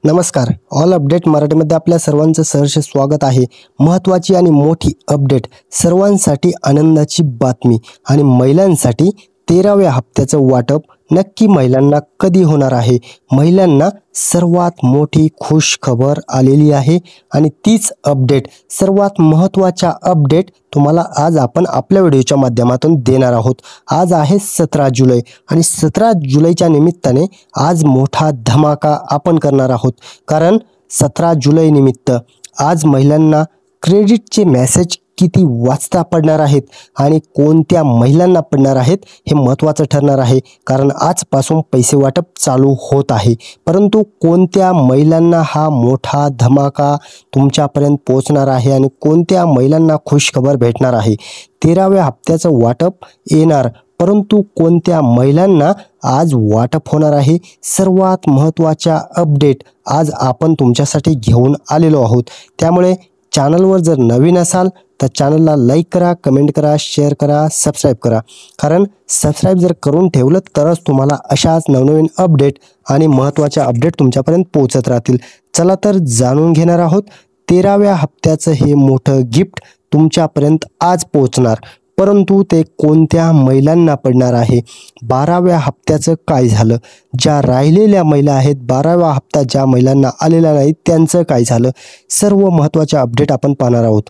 नमस्कार. All update मराठीमध्ये आपल्या सर्वांचं सहर्ष स्वागत आहे. महत्त्वाची आणि मोठी अपडेट, सर्वांसाठी आनंदाची बातमी आणि महिलांसाठी 13व्या हप्त्याचं वाटप नक्की महिलांना कधी होणार आहे. महिलांना सर्वात मोठी खुश खबर आलेली आहे आणि तीच अपडेट, सर्वात महत्त्वाचा अपडेट तुम्हाला आज आपण आपल्या व्हिडिओच्या माध्यमातून देणार आहोत. आज आहे 17 जुलै आणि 17 जुलैच्या निमित्ताने आज मोठा धमाका आपण करणार आहोत. कारण 17 जुलै निमित्त आज महिलांना क्रेडिटचे मेसेज किती वाजता पडणार आहेत आणि कोणत्या महिलांना पडणार आहेत हे महत्त्वाचं ठरणार आहे. कारण आजपासून पैसे वाटप चालू होत आहे, परंतु कोणत्या महिलांना हा मोठा धमाका तुमच्यापर्यंत पोहोचणार आहे आणि कोणत्या महिलांना खुशखबर भेटणार आहे. 13व्या हप्त्याचं वाटप येणार, परंतु कोणत्या महिलांना आज वाटप होणार आहे. सर्वात महत्त्वाच्या अपडेट आज आपण तुमच्यासाठी घेऊन आलेलो आहोत. त्यामुळे चॅनलवर जर नवीन असाल तर चॅनलला लाईक करा, कमेंट करा, शेअर करा, सबस्क्राईब करा. कारण सबस्क्राईब जर करून ठेवलं तरच तुम्हाला अशाच नवनवीन अपडेट आणि महत्त्वाच्या अपडेट तुमच्यापर्यंत पोहोचत राहतील. चला तर जाणून घेणार आहोत 13व्या हप्त्याचं हे मोठं गिफ्ट तुमच्यापर्यंत आज पोहोचणार, परंतु ते कोणत्या महिलांना पडणार आहे. 12व्या हप्त्याचं काय झालं, ज्या राहिलेल्या महिला आहेत, 12वा हप्ता ज्या महिलांना आलेला नाही त्यांचं काय झालं, सर्व महत्त्वाचे अपडेट आपण पाहणार आहोत.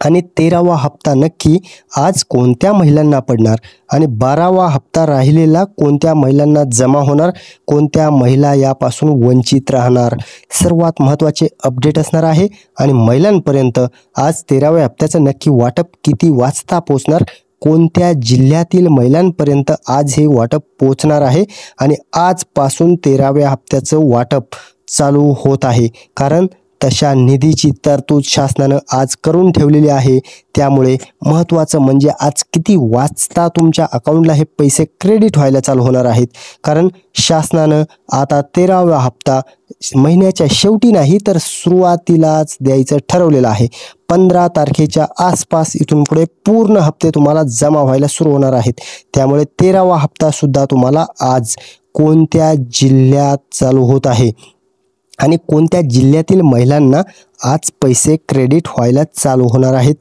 आणि 13वा हप्ता नक्की आज कोणत्या महिलांना पडणार आणि 12वा हप्ता राहिलेला कोणत्या महिलांना जमा होणार, कोणत्या महिला यापासून वंचित राहणार, सर्वात महत्त्वाचे अपडेट असणार आहे. आणि महिलांपर्यंत आज 13व्या हप्त्याचं नक्की वाटप किती वाजता पोहोचणार, कोणत्या जिल्ह्यातील महिलांपर्यंत आज हे वाटप पोहोचणार आहे आणि आजपासून 13व्या हप्त्याचं वाटप चालू होत आहे. कारण तशा निधीची तरतूद शासनानं आज करून ठेवलेली आहे. त्यामुळे महत्त्वाचं म्हणजे आज किती वाजता तुमच्या अकाउंटला हे पैसे क्रेडिट व्हायला चालू होणार आहेत. कारण शासनानं आता 13वा हप्ता महिन्याच्या शेवटी नाही तर सुरुवातीलाच द्यायचं ठरवलेलं आहे. 15 तारखेच्या आसपास इथून पुढे पूर्ण हप्ते तुम्हाला जमा व्हायला सुरू होणार आहेत. त्यामुळे 13वा हप्ता सुद्धा तुम्हाला आज कोणत्या जिल्ह्यात चालू होत आहे आणि कोणत्या जिल्ह्यातील महिलांना आज पैसे क्रेडिट व्हायला चालू होणार आहेत,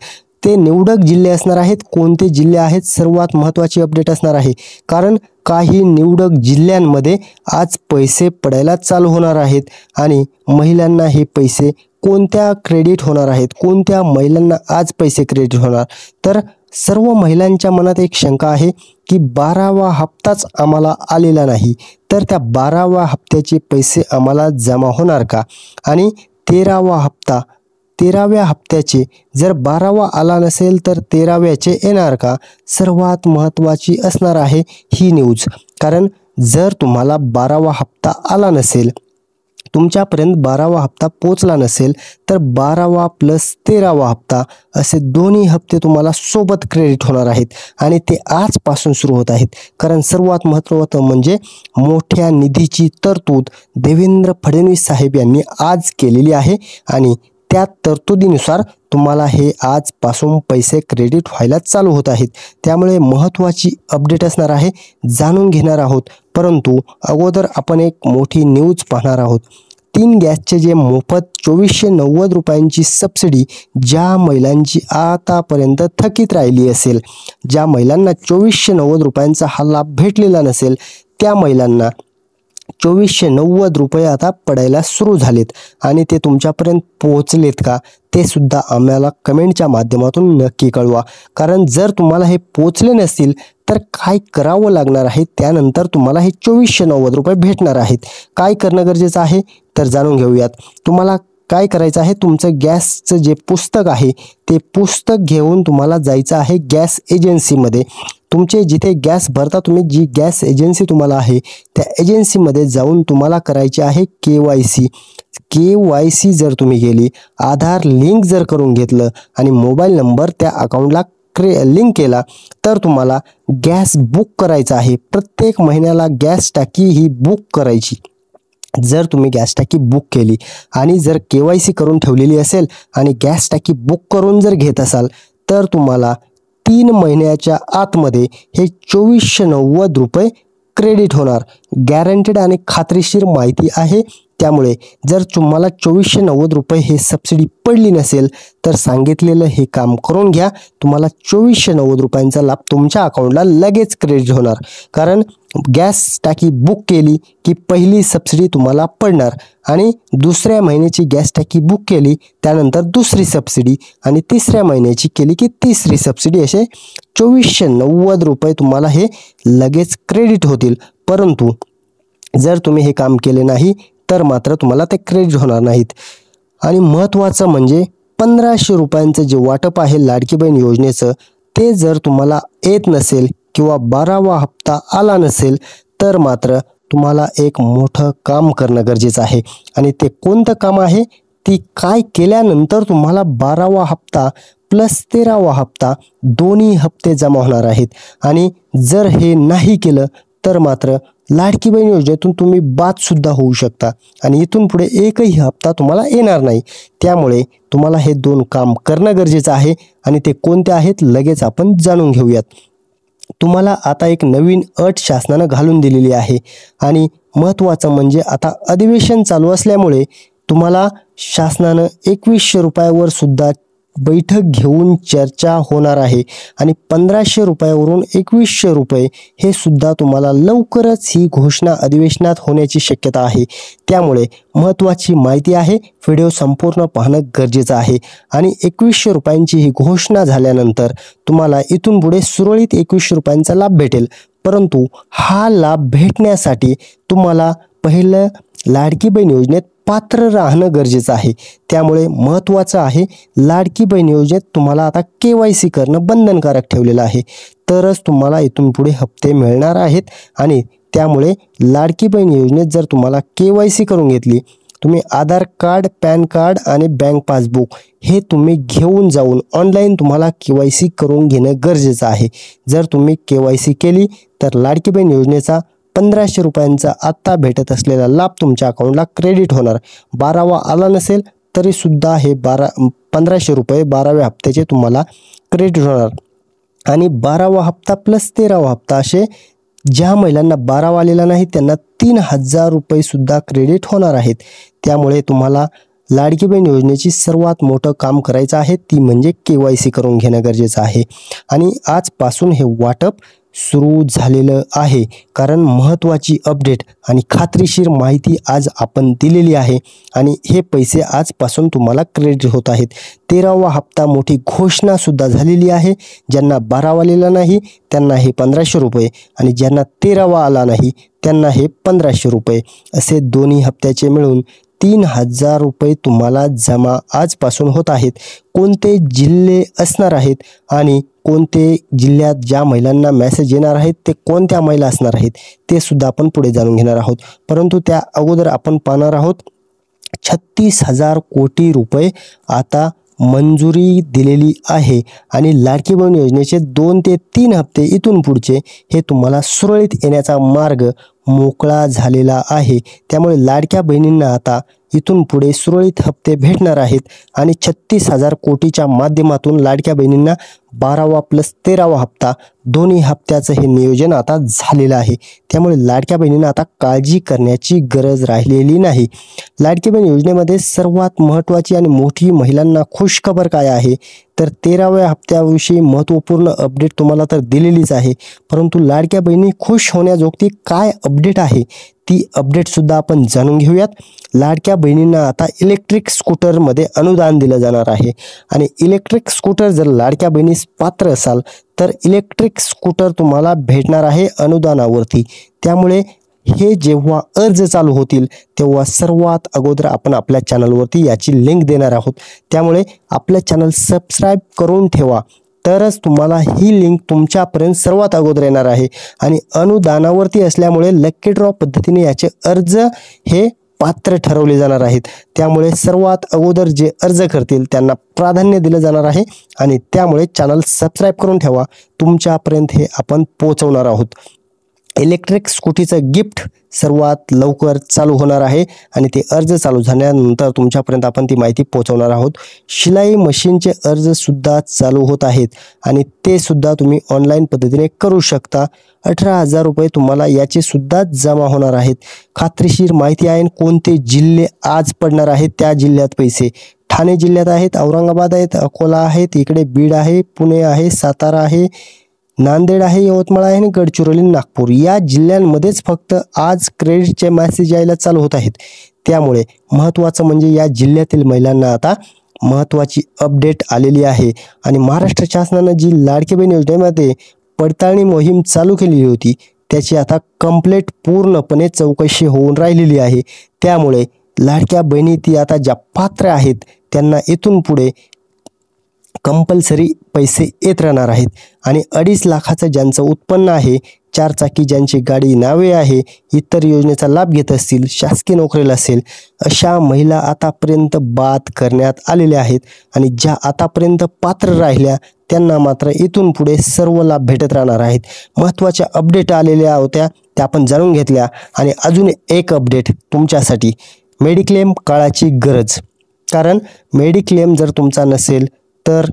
ते निवडक जिल्हे असणार आहेत. कोणते जिल्हे आहेत, सर्वात महत्त्वाची अपडेट असणार आहे. कारण काही निवडक जिल्ह्यांमध्ये आज पैसे पडायला चालू होणार आहेत आणि महिलांना हे पैसे कोणत्या क्रेडिट होणार आहेत, कोणत्या महिलांना आज पैसे क्रेडिट होणार. तर सर्व महिलांच्या मनात एक शंका आहे की 12वा हप्ताच आम्हाला आलेला नाही, तर त्या 12व्या हप्त्याचे पैसे आम्हाला जमा होणार का. आणि 13व्या हप्त्याचे जर 12वा आला नसेल तर 13व्याचे येणार का, सर्वात महत्त्वाची असणार आहे ही न्यूज. कारण जर तुम्हाला 12वा हप्ता आला नसेल, तुमच्यापर्यंत 12वा हप्ता पोचला नसेल तर 12वा प्लस 13वा हप्ता असे दोन्ही हप्ते तुम्हाला सोबत क्रेडिट होणार आहेत आणि ते आजपासून सुरू होत आहेत. कारण सर्वात महत्त्वाचं म्हणजे मोठ्या निधीची तरतूद देवेंद्र फडणवीस साहेब यांनी आज केलेली आहे आणि त्या तरतुदीनुसार तुम्हाला हे आजपासून पैसे क्रेडिट व्हायला चालू होत आहेत. त्यामुळे महत्त्वाची अपडेट असणार आहे, जाणून घेणार आहोत. परंतु अगोदर आपण एक मोठी न्यूज पाहणार आहोत. 3 गॅसचे जे मोफत 2490 रुपयांची सबसिडी ज्या महिलांची आतापर्यंत थकीत राहिली असेल, ज्या महिलांना 2490 रुपयांचा हा लाभ भेटलेला नसेल, त्या महिलांना 2490 रुपये आता पडायला सुरू झालेत आणि ते तुमच्यापर्यंत पोहोचलेत का ते सुद्धा आम्हाला कमेंटच्या माध्यमातून नक्की कळवा. कारण जर तुम्हाला हे पोहोचले नसतील तर काय करावं लागणार आहे, त्यानंतर तुम्हाला हे 2490 रुपये भेटणार आहेत. काय करणं गरजेचं आहे तर जाणून घेऊयात. तुम्हाला काय करायचं आहे, तुमचं गॅसचं जे पुस्तक आहे ते पुस्तक घेऊन तुम्हाला जायचं आहे गॅस एजन्सीमध्ये. तुमचे जिथे गॅस भरता तुम्ही, जी गॅस एजन्सी तुम्हाला आहे त्या एजन्सीमध्ये जाऊन तुम्हाला करायची आहे KYC जर तुम्ही गेली, आधार लिंक जर करून घेतलं आणि मोबाईल नंबर त्या अकाउंटला लिंक केला तर तुम्हाला गॅस बुक करायचा आहे. प्रत्येक महिन्याला गॅस टाकी ही बुक करायची. जर तुम्ही गॅस टाकी बुक केली आणि जर KYC करून ठेवलेली असेल आणि गॅस टाकी बुक करून जर घेत असाल तर तुम्हाला 3 महिन्याच्या आतमध्ये हे 2490 रुपये क्रेडिट होणार. गॅरंटेड आणि खात्रीशीर माहिती आहे. त्यामुळे जर तुम्हाला 2490 रुपये हे सबसिडी पडली नसेल तर सांगितलेलं हे काम करून घ्या. तुम्हाला 2490 रुपयांचा लाभ तुमच्या अकाउंटला लगेच क्रेडिट होणार. कारण गॅस टाकी बुक केली की पहिली सबसिडी तुम्हाला पडणार आणि दुसऱ्या महिन्याची गॅस टाकी बुक केली त्यानंतर दुसरी सबसिडी आणि तिसऱ्या महिन्याची केली की तिसरी सबसिडी, असे 2490 रुपये तुम्हाला हे लगेच क्रेडिट होतील. परंतु जर तुम्ही हे काम केले नाही तर मात्र तुम्हाला ते क्रेडिट होणार नाहीत. आणि महत्त्वाचं म्हणजे 1500 रुपयांचं जे वाटप आहे लाडकी बहीण योजनेचं ते जर तुम्हाला येत नसेल किंवा 12वा हप्ता आला नसेल तर मात्र तुम्हाला एक मोठं काम करणं गरजेचं आहे. आणि ते कोणतं काम आहे, ती काय केल्यानंतर तुम्हाला 12वा हप्ता प्लस 13वा हप्ता दोन्ही हप्ते जमा होणार आहेत. आणि जर हे नाही केलं तर मात्र लाडकी बहीण योजनेतून तुम्ही बादसुद्धा होऊ शकता आणि इथून पुढे एकही हप्ता तुम्हाला येणार नाही. त्यामुळे तुम्हाला हे 2 काम करणं गरजेचं आहे. आणि ते कोणते आहेत लगेच आपण जाणून घेऊयात. तुम्हाला आता एक नवीन अट शासनानं घालून दिलेली आहे आणि महत्त्वाचं म्हणजे आता अधिवेशन चालू असल्यामुळे तुम्हाला शासनानं 2100 रुपयावर सुद्धा बैठक घेऊन चर्चा होणार आहे आणि 1500 रुपयावरून 2100 रुपये हे सुद्धा तुम्हाला लवकरच ही घोषणा अधिवेशनात होण्याची शक्यता आहे. त्यामुळे महत्त्वाची माहिती आहे, व्हिडिओ संपूर्ण पाहणं गरजेचं आहे. आणि 2100 रुपयांची ही घोषणा झाल्यानंतर तुम्हाला इथून पुढे सुरळीत 2100 रुपयांचा लाभ भेटेल. परंतु हा लाभ भेटण्यासाठी तुम्हाला पहिलं लाडकी बहीण योजनेत पात्र राहणं गरजेचं आहे. त्यामुळे महत्त्वाचं आहे, लाडकी बहीण योजनेत तुम्हाला आता KYC करणं बंधनकारक ठेवलेलं आहे. तरच तुम्हाला इथून पुढे हप्ते मिळणार आहेत. आणि त्यामुळे लाडकी बहीण योजनेत जर तुम्हाला KYC करून घेतली, तुम्ही आधार कार्ड, पॅन कार्ड आणि बँक पासबुक हे तुम्ही घेऊन जाऊन ऑनलाईन तुम्हाला KYC करून घेणं गरजेचं आहे. जर तुम्ही KYC केली तर लाडकी बहीण योजनेचा 1500 रुपयांचा आत्ता भेटत असलेला लाभ तुमच्या अकाउंटला क्रेडिट होणार. 12वा आला नसेल तरीसुद्धा हे 1500 रुपये 12व्या हप्त्याचे तुम्हाला क्रेडिट होणार. आणि 12वा हप्ता प्लस 13वा हप्ता असे ज्या महिलांना 12वा आलेला नाही त्यांना 3000 रुपये सुद्धा क्रेडिट होणार आहेत. त्यामुळे तुम्हाला लाडकी बहीण योजनेची सर्वात मोठं काम करायचं आहे, ती म्हणजे KYC करून घेणं गरजेचं आहे. आणि आजपासून हे वाटप सुरू झालेलं आहे. कारण महत्त्वाची अपडेट आणि खात्रीशीर माहिती आज आपण दिलेली आहे आणि हे पैसे आजपासून तुम्हाला क्रेडिट होत आहेत. 13वा हप्ता मोठी घोषणा सुद्धा झालेली आहे. ज्यांना 12वा आलेला नाही त्यांना हे 1500 रुपये आणि ज्यांना 13वा आला नाही त्यांना हे 1500 रुपये असे दोन्ही हप्त्याचे मिळून 3000 रुपये तुम्हाला जमा आजपासून होत आहेत. कोणते जिल्हे असणार आहेत आणि कोणते जिल्ह्यात ज्या महिलांना मेसेज येणार आहेत ते कोणत्या महिला असणार आहेत ते सुद्धा आपण पुढे जाणून घेणार आहोत. परंतु त्या अगोदर आपण पाहणार आहोत 36,000 कोटी रुपये आता मंजुरी दिलेली आहे आणि लाडकी बहीण योजनेचे 2 ते 3 हप्ते इथून पुढचे हे तुम्हाला सुरळीत येण्याचा मार्ग मोकळा झालेला आहे. त्यामुळे लाडक्या बहिणींना आता इथून पुढे सुरळीत हप्ते भेटणार आहेत आणि 36,000 कोटीच्या माध्यमातून लाडक्या बहिणींना 12वा प्लस 13वा हप्ता दोन्ही हप्त्याचं हे नियोजन आता झालेलं आहे. त्यामुळे लाडक्या बहिणींना आता काळजी करण्याची गरज राहिलेली नाही. लाडकी बहीण योजनेमध्ये सर्वात महत्त्वाची आणि मोठी महिलांना खुशखबर काय आहे तर 13व्या हप्त्याविषयी महत्त्वपूर्ण अपडेट तुम्हाला तर दिलेलीच आहे. परंतु लाडक्या बहिणी खुश होण्याजोगती काय अपडेट आहे ती अपडेटसुद्धा आपण जाणून घेऊयात. लाडक्या बहिणींना आता इलेक्ट्रिक स्कूटरमध्ये अनुदान दिलं जाणार आहे आणि इलेक्ट्रिक स्कूटर जर लाडक्या बहिणीस पात्र असाल तर इलेक्ट्रिक स्कूटर तुम्हाला भेटणार आहे अनुदानावरती. त्यामुळे हे जेव्हा अर्ज चालू होतील तेव्हा सर्वात अगोदर आपण आपल्या चॅनलवरती याची लिंक देणार आहोत. त्यामुळे आपलं चॅनल सबस्क्राईब करून ठेवा, तरच तुम्हाला ही लिंक तुमच्यापर्यंत सर्वात अगोदर येणार आहे. आणि अनुदानावरती असल्यामुळे लकी ड्रॉ पद्धतीने याचे अर्ज हे पात्र ठरवले जाणार आहेत. त्यामुळे सर्वात अगोदर जे अर्ज करतील त्यांना प्राधान्य दिलं जाणार आहे आणि त्यामुळे चॅनल सबस्क्राईब करून ठेवा, तुमच्यापर्यंत हे आपण पोहोचवणार आहोत. इलेक्ट्रिक स्कूटीचं गिफ्ट सर्वात लवकर चालू होणार आहे आणि ते अर्ज चालू झाल्यानंतर तुमच्यापर्यंत आपण ती माहिती पोहोचवणार आहोत. शिलाई मशीनचे अर्जसुद्धा चालू होत आहेत आणि ते सुद्धा तुम्ही ऑनलाईन पद्धतीने करू शकता. 18,000 रुपये तुम्हाला याचे सुद्धा जमा होणार आहेत. खात्रीशीर माहिती आहे. कोणते जिल्हे आज पडणार आहेत त्या जिल्ह्यात पैसे. ठाणे जिल्ह्यात आहेत, औरंगाबाद आहेत, अकोला आहेत, इकडे बीड आहे, पुणे आहे, सातारा आहे, नांदेड आहे, यवतमाळ आहे आणि गडचिरोली, नागपूर या जिल्ह्यांमध्येच फक्त आज क्रेडिटचे मेसेज यायला चालू होत आहेत. त्यामुळे महत्त्वाचं म्हणजे या जिल्ह्यातील महिलांना आता महत्त्वाची अपडेट आलेली आहे आणि महाराष्ट्र शासनानं जी लाडकी बहीण योजनेमध्ये पडताळणी मोहीम चालू केलेली होती त्याची आता कंप्लीट पूर्णपणे चौकशी होऊन राहिलेली आहे. त्यामुळे लाडक्या बहिणी ती आता ज्या पात्र आहेत त्यांना इथून पुढे कंपल्सरी पैसे येत राहणार आहेत आणि 2.5 लाखाचं ज्यांचं उत्पन्न आहे, 4 चाकी ज्यांची गाडी नावे आहे, इतर योजनेचा लाभ घेत असतील, शासकीय नोकरीला असेल, अशा महिला आतापर्यंत बाद करण्यात आलेल्या आहेत आणि ज्या आतापर्यंत पात्र राहिल्या त्यांना मात्र इथून पुढे सर्व लाभ भेटत राहणार आहेत. महत्त्वाच्या अपडेट आलेल्या होत्या त्या आपण जाणून घेतल्या आणि अजून एक अपडेट तुमच्यासाठी. मेडिक्लेम काळाची गरज. कारण मेडिक्लेम जर तुमचा नसेल तर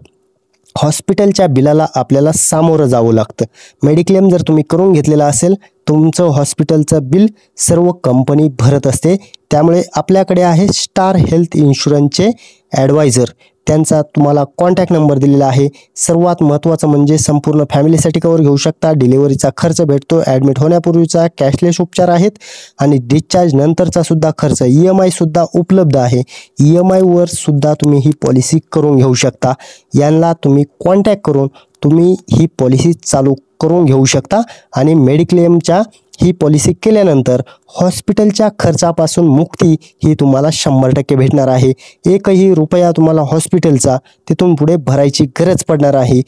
हॉस्पिटलच्या बिलाला आपल्याला सामोरं जावं लागतं. मेडिक्लेम जर तुम्ही करून घेतलेला असेल तुमचं हॉस्पिटलचं बिल सर्व कंपनी भरत असते. त्यामुळे आपल्याकडे आहे स्टार हेल्थ इन्शुरन्सचे ॲडवायझर. त्यांचा तुम्हाला कॉन्टॅक्ट नंबर दिलेला आहे. सर्वात महत्त्वाचं म्हणजे संपूर्ण फॅमिलीसाठी कवर घेऊ शकता. डिलिव्हरीचा खर्च भेटतो, ॲडमिट होण्यापूर्वीचा कॅशलेस उपचार आहेत आणि डिस्चार्ज नंतरचा सुद्धा खर्च EMI सुद्धा उपलब्ध आहे. EMI वर सुद्धा तुम्ही ही पॉलिसी करून घेऊ शकता. यांना तुम्ही कॉन्टॅक्ट करून तुम्ही ही पॉलिसी चालू करून घेऊ शकता आणि मेडिक्लेमच्या ही पॉलिसी केल्यानंतर हॉस्पिटलच्या खर्चापासून मुक्ती ही तुम्हाला 100% भेटणार आहे. एकही रुपया तुम्हाला हॉस्पिटलचा तिथून पुढे भरायची गरज पडणार आहे.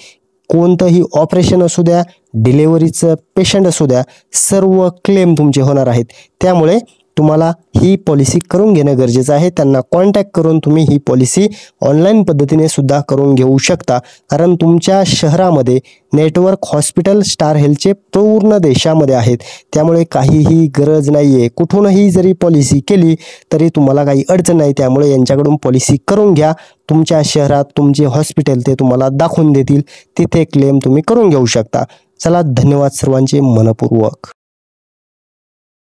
कोणतंही ऑपरेशन असू द्या, डिलेव्हरीचं पेशंट असू द्या, सर्व क्लेम तुमचे होणार आहेत. त्यामुळे तुम्हाला ही पॉलिसी करून घेणं गरजेचं आहे. त्यांना कॉन्टॅक्ट करून तुम्ही ही पॉलिसी ऑनलाईन पद्धतीने सुद्धा करून घेऊ शकता. कारण तुमच्या शहरामध्ये नेटवर्क हॉस्पिटल स्टार हेल्थचे पूर्ण देशामध्ये आहेत. त्यामुळे काहीही गरज नाही आहे. कुठूनही जरी पॉलिसी केली तरी तुम्हाला काही अडचण नाही. त्यामुळे यांच्याकडून पॉलिसी करून घ्या. तुमच्या शहरात तुमचे हॉस्पिटल ते तुम्हाला दाखवून देतील. तिथे क्लेम तुम्ही करून घेऊ शकता. चला, धन्यवाद सर्वांचे मनपूर्वक.